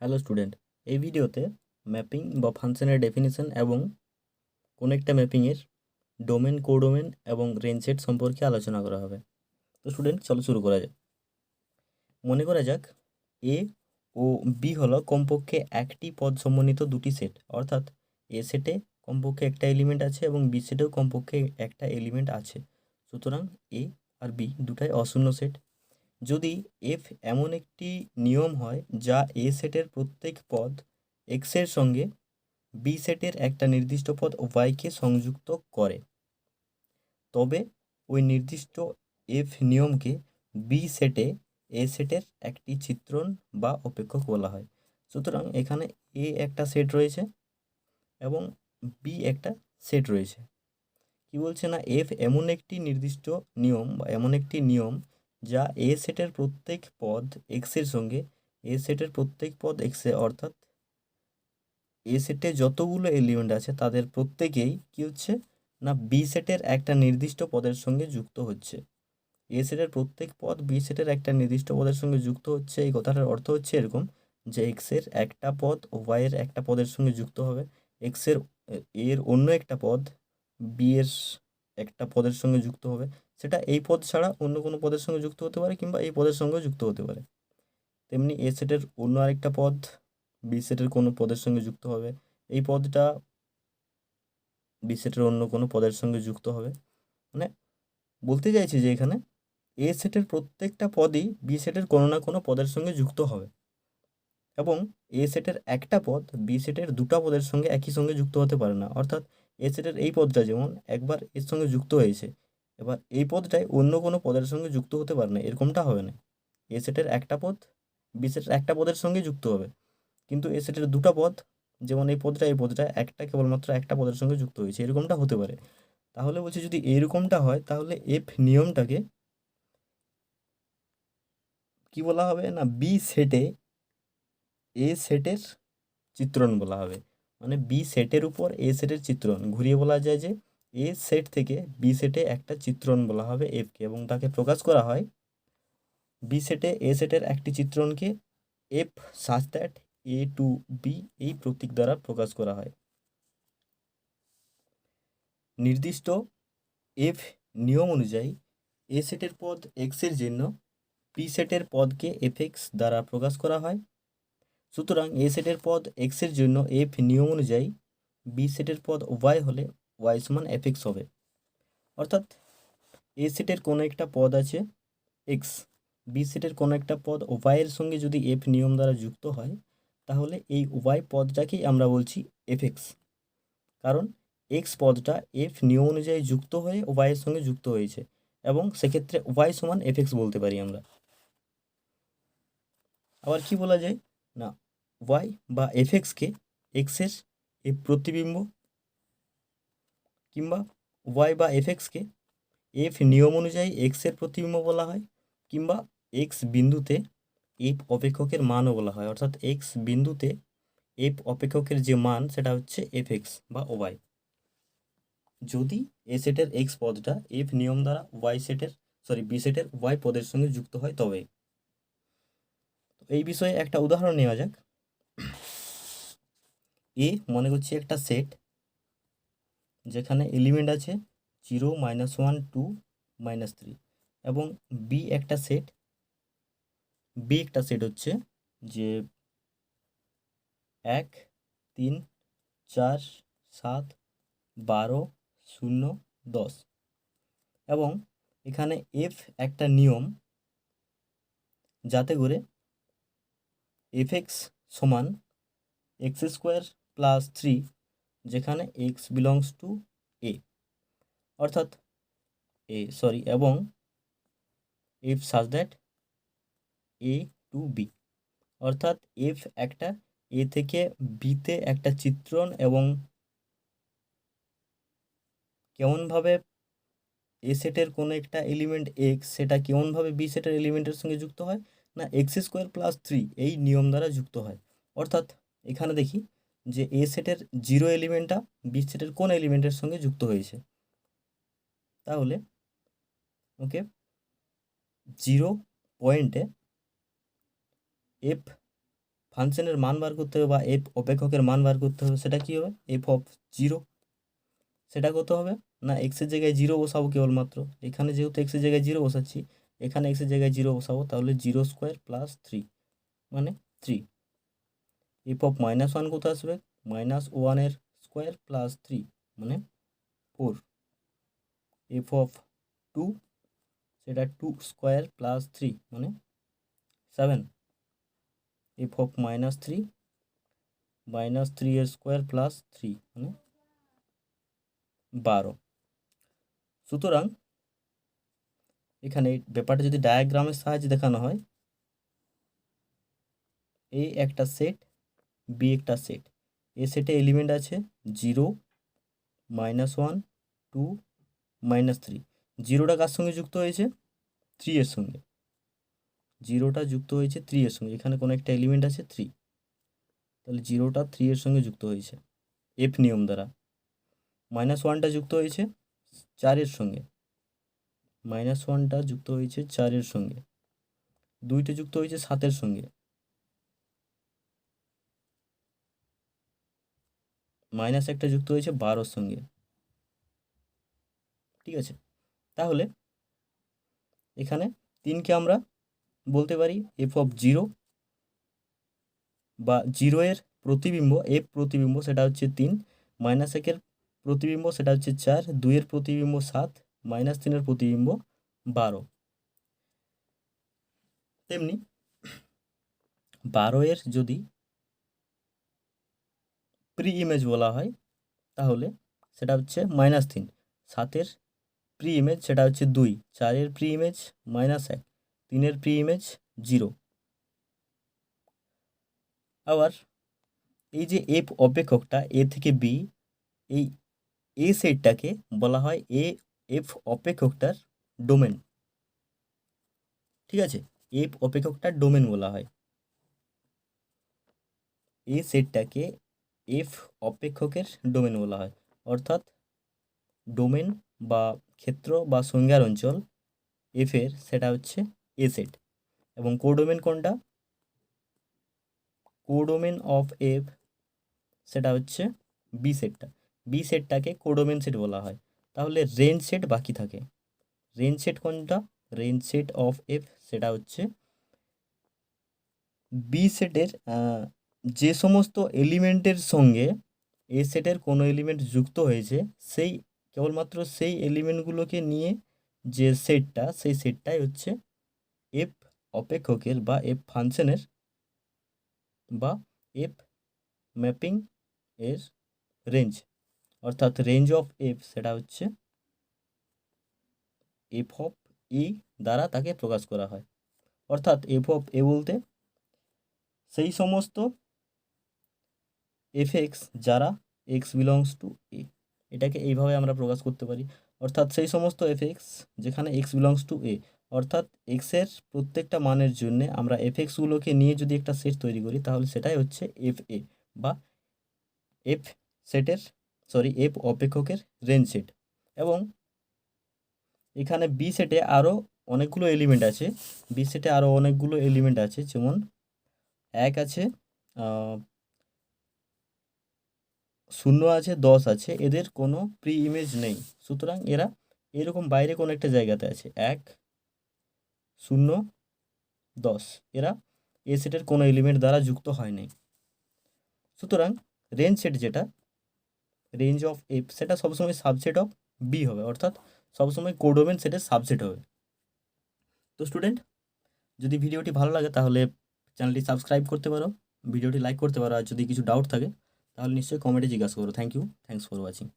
Hello student, এই ভিডিওতে mapping বা ফাংশনের ডেফিনিশন এবং কোনো একটা ম্যাপিংয়ের ডোমেন, কোডোমেন এবং রেঞ্জ সেট সম্পর্কে আলোচনা করা হবে। তো স্টুডেন্ট, চলো শুরু করা যাক। মনে করা যাক এ ও বি হলো কমপক্ষে একটি পদ সমন্বিত দুটি সেট, অর্থাৎ এ সেটে কমপক্ষে একটা এলিমেন্ট আছে এবং বি সেটেও কমপক্ষে একটা এলিমেন্ট আছে। সুতরাং এ আর বি দুটাই অশূন্য সেট। যদি এফ এমন একটি নিয়ম হয় যা এ সেটের প্রত্যেক পদ এক্সের সঙ্গে বি সেটের একটা নির্দিষ্ট পদ ওয়াইকে সংযুক্ত করে, তবে ওই নির্দিষ্ট এফ নিয়মকে বি সেটে এ সেটের একটি চিত্রণ বা অপেক্ষক বলা হয়। সুতরাং এখানে এ একটা সেট রয়েছে এবং বি একটা সেট রয়েছে। কি বলছে না, এফ এমন একটি নির্দিষ্ট নিয়ম বা এমন একটি নিয়ম যা এ সেটের প্রত্যেক পদ এক্সের সঙ্গে এ সেটের প্রত্যেক পদ এক্সে, অর্থাৎ এ সেটে যতগুলো এলিমেন্ট আছে তাদের প্রত্যেকেই কি হচ্ছে না বি সেটের একটা নির্দিষ্ট পদের সঙ্গে যুক্ত হচ্ছে। এ সেটের প্রত্যেক পদ বি সেটের একটা নির্দিষ্ট পদের সঙ্গে যুক্ত হচ্ছে, এই কথাটার অর্থ হচ্ছে এরকম যে এক্সের একটা পদ ওয়াইয়ের একটা পদের সঙ্গে যুক্ত হবে, এক্সের এর অন্য একটা পদ বি এর একটা পদের সঙ্গে যুক্ত হবে। সেটা এই পদ ছাড়া অন্য কোনো পদের সঙ্গে যুক্ত হতে পারে কিংবা এই পদের সঙ্গেও যুক্ত হতে পারে। তেমনি এ সেটের অন্য আরেকটা পদ বি সেটের কোনো পদের সঙ্গে যুক্ত হবে, এই পদটা বি সেটের অন্য কোনো পদের সঙ্গে যুক্ত হবে। মানে বলতে চাইছি যে এখানে এ সেটের প্রত্যেকটা পদই বি সেটের কোনো না কোনো পদের সঙ্গে যুক্ত হবে এবং এ সেটের একটা পদ বি সেটের দুটো পদের সঙ্গে একই সঙ্গে যুক্ত হতে পারে না। অর্থাৎ এ সেটের এই পদটা যেমন একবার এর সঙ্গে যুক্ত হয়েছে, এবার এই পদটাই অন্য কোনো পদের সঙ্গে যুক্ত হতে পারে না, এরকমটা হবে না। এ সেটের একটা পদ বি সেটের একটা পদের সঙ্গে যুক্ত হবে, কিন্তু এ সেটের দুটো পদ, যেমন এই পদটা একটা কেবলমাত্র একটা পদের সঙ্গে যুক্ত হয়েছে, এরকমটা হতে পারে। তাহলে বলছি যদি এরকমটা হয় তাহলে এফ নিয়মটাকে কি বলা হবে না বি সেটে এ সেটের চিত্রণ বলা হবে। মানে বি সেটের উপর এ সেটের চিত্রণ, ঘুরিয়ে বলা যায় যে এ সেট থেকে বি সেটে একটা চিত্রণ বলা হবে এফকে, এবং তাকে প্রকাশ করা হয় বি সেটে এ সেটের একটি চিত্রণকে F such that A to B এই প্রতীক দ্বারা প্রকাশ করা হয়। নির্দিষ্ট এফ নিয়ম অনুযায়ী এ সেটের পদ এক্সের জন্য বি সেটের পদকে এফ এক্স দ্বারা প্রকাশ করা হয়। সুতরাং এ সেটের পদ এক্সের জন্য এফ নিয়ম অনুযায়ী বি সেটের পদ ওয়াই হলে ওয়াই সমান এফ এক্স হবে। অর্থাৎ এ সেটের কোনো একটা পদ আছে এক্স, বি সেটের কোনো একটা পদ ওয়াইয়ের সঙ্গে যদি এফ নিয়ম দ্বারা যুক্ত হয়, তাহলে এই ওয়াই পদটাকেই আমরা বলছি এফ এক্স। কারণ এক্স পদটা এফ নিয়ম অনুযায়ী যুক্ত হয়ে ওয়াইয়ের সঙ্গে যুক্ত হয়েছে, এবং সেক্ষেত্রে ওয়াই সমান এফ এক্স বলতে পারি আমরা। আবার কি বলা যায় না, ওয়াই বা এফ এক্সকে এক্সের এ প্রতিবিম্ব, কিংবা ওয়াই বা এফ এক্সকে এফ নিয়ম অনুযায়ী এক্সের প্রতিবিম্ব বলা হয়, কিংবা এক্স বিন্দুতে এফ অপেক্ষকের মানও বলা হয়। অর্থাৎ এক্স বিন্দুতে এফ অপেক্ষকের যে মান সেটা হচ্ছে এফ এক্স বা ওয়াই, যদি এ সেটের এক্স পদটা এফ নিয়ম দ্বারা বি সেটের ওয়াই পদের সঙ্গে যুক্ত হয় তবে। তো এই বিষয়ে একটা উদাহরণ নেওয়া যাক। এ মনে করছি একটা সেট যেখানে এলিমেন্ট আছে 0, -1, 2, -3, এবং বি একটা সেট হচ্ছে যে 1, 3, 4, 7, 12, 0, 10, এবং এখানে এফ একটা নিয়ম যাতে করে এফ এক্স সমান এক্স স্কোয়ার প্লাস 3, যেখানে এক্স বিলংস টু এ, অর্থাৎ এবং F such that A to B, অর্থাৎ এফ একটা এ থেকে বিতে একটা চিত্রণ, এবং কেমনভাবে এ সেটের কোনো একটা এলিমেন্ট এক্স সেটা কেমনভাবে বি সেটের এলিমেন্টের সঙ্গে যুক্ত হয় না এক্স স্কোয়ার প্লাস 3 এই নিয়ম দ্বারা যুক্ত হয়। অর্থাৎ এখানে দেখি যে এ সেটের 0 এলিমেন্টটা বি সেটের কোন এলিমেন্টের সঙ্গে যুক্ত হয়েছে। তাহলে ওকে 0 পয়েন্টে এফ ফাংশনের মান বার করতে হবে বা এফ অপেক্ষকের মান বার করতে হবে, সেটা কী হবে? F of 0। সেটা কত হবে না, এক্সের জায়গায় 0 বসাবো কেবলমাত্র। এখানে যেহেতু এক্সের জায়গায় 0 বসাচ্ছি, এখানে এক্সের জায়গায় 0 বসাবো, তাহলে 0² + 3 মানে 3। এফ অফ -1 কত আসবে? -1 স্কোয়ার + 3 মানে 4। এফ অফ 2 সেটা 2² + 3 মানে 7। এফ অফ -3 -3 স্কোয়ার + 3 মানে 12। সুতরাং এখানে ব্যাপারটা যদি ডায়াগ্রামের সাহায্যে দেখানো হয়, এ একটা সেট, বি একটা সেট। এ সেটে এলিমেন্ট আছে 0, -1, 2, -3। 0টা কার সঙ্গে যুক্ত হয়েছে? 3 এর সঙ্গে। 0টা যুক্ত হয়েছে 3 এর সঙ্গে, এখানে কোনো একটা এলিমেন্ট আছে 3, তাহলে 0টা 3 এর সঙ্গে যুক্ত হয়েছে এফ নিয়ম দ্বারা। -1টা যুক্ত হয়েছে 4 এর সঙ্গে, -1টা যুক্ত হয়েছে 4 এর সঙ্গে। 2টা যুক্ত হয়েছে 7 এর সঙ্গে, -1টা যুক্ত হয়েছে 12 এর সঙ্গে। ঠিক আছে, তাহলে এখানে 3কে আমরা বলতে পারি এফ অফ 0 বা 0 এর প্রতিবিম্ব, এফ প্রতিবিম্ব সেটা হচ্ছে 3, -1 প্রতিবিম্ব সেটা হচ্ছে 4, 2 এর প্রতিবিম্ব 7, -3 এর প্রতিবিম্ব 12। তেমনি 12 এর যদি প্রি ইমেজ বলা হয় তাহলে সেটা হচ্ছে -3, 7 এর প্রি ইমেজ সেটা হচ্ছে 2, 4 এর প্রি ইমেজ -1, 3 এর প্রি ইমেজ 0। আবার এই যে এফ অপেক্ষকটা এ থেকে বি, এই এ সেটটাকে বলা হয় এফ অপেক্ষকটার ডোমেন। ঠিক আছে, এফ অপেক্ষকটার ডোমেন বলা হয়। এ সেটটাকে এফ অপেক্ষকের ডোমেন বলা হয়, অর্থাৎ ডোমেন বা ক্ষেত্র বা সংজ্ঞার অঞ্চল এফের সেটা হচ্ছে এ সেট। এবং কোডোমেন কোনটা? কোডোমেন অফ এফ সেটা হচ্ছে বি সেটটা। বি সেটটাকে কোডোমেন সেট বলা হয়। তাহলে রেঞ্জ সেট বাকি থাকে। রেঞ্জ সেট কোনটা? রেঞ্জ সেট অফ এফ সেটা হচ্ছে বি সেটের যে সমস্ত এলিমেন্টের সঙ্গে এ সেটের কোনো এলিমেন্ট যুক্ত হয়েছে, সেই কেবলমাত্র সেই এলিমেন্টগুলোকে নিয়ে যে সেটটা, সেই সেটটাই হচ্ছে এফ অপেক্ষকের বা এফ ফাংশনের বা এফ ম্যাপিং এর রেঞ্জ। অর্থাৎ রেঞ্জ অফ এফ সেটা হচ্ছে এফ অফ ই দ্বারা তাকে প্রকাশ করা হয়। অর্থাৎ এফ অফ এ বলতে সেই সমস্ত এফ এক্স যারা এক্স বিলংস টু এ, এটাকে এইভাবে আমরা প্রকাশ করতে পারি। অর্থাৎ সেই সমস্ত এফ এক্স যেখানে এক্স বিলংস টু এ, অর্থাৎ এক্সের প্রত্যেকটা মানের জন্যে আমরা এফ এক্সগুলোকে নিয়ে যদি একটা সেট তৈরি করি, তাহলে সেটাই হচ্ছে এফ এ বা এফ সেটের এফ অপেক্ষকের রেঞ্জ সেট। এবং এখানে বি সেটে আরও অনেকগুলো এলিমেন্ট আছে। বি সেটে আরও অনেকগুলো এলিমেন্ট আছে, যেমন 1 আছে, 0 আছে, 10 আছে। এদের কোনো প্রি ইমেজ নেই, সুতরাং এরা এরকম বাইরে কোনো একটা জায়গাতে আছে। 1, 0, 10 এরা এ সেটের কোনো এলিমেন্ট দ্বারা যুক্ত হয় নাই। সুতরাং রেঞ্জ সেট যেটা, রেঞ্জ অফ এফ সেটা সবসময় সাবসেট অফ বি হবে, অর্থাৎ সবসময় কোডোমেন সেটের সাবসেট হবে। তো স্টুডেন্ট, যদি ভিডিওটি ভালো লাগে তাহলে চ্যানেলটি সাবস্ক্রাইব করতে পারো, ভিডিওটি লাইক করতে পারো, আর যদি কিছু ডাউট থাকে তাহলে নিশ্চয়ই কমেন্টে জিজ্ঞাসা করো। Thank you, thanks for watching.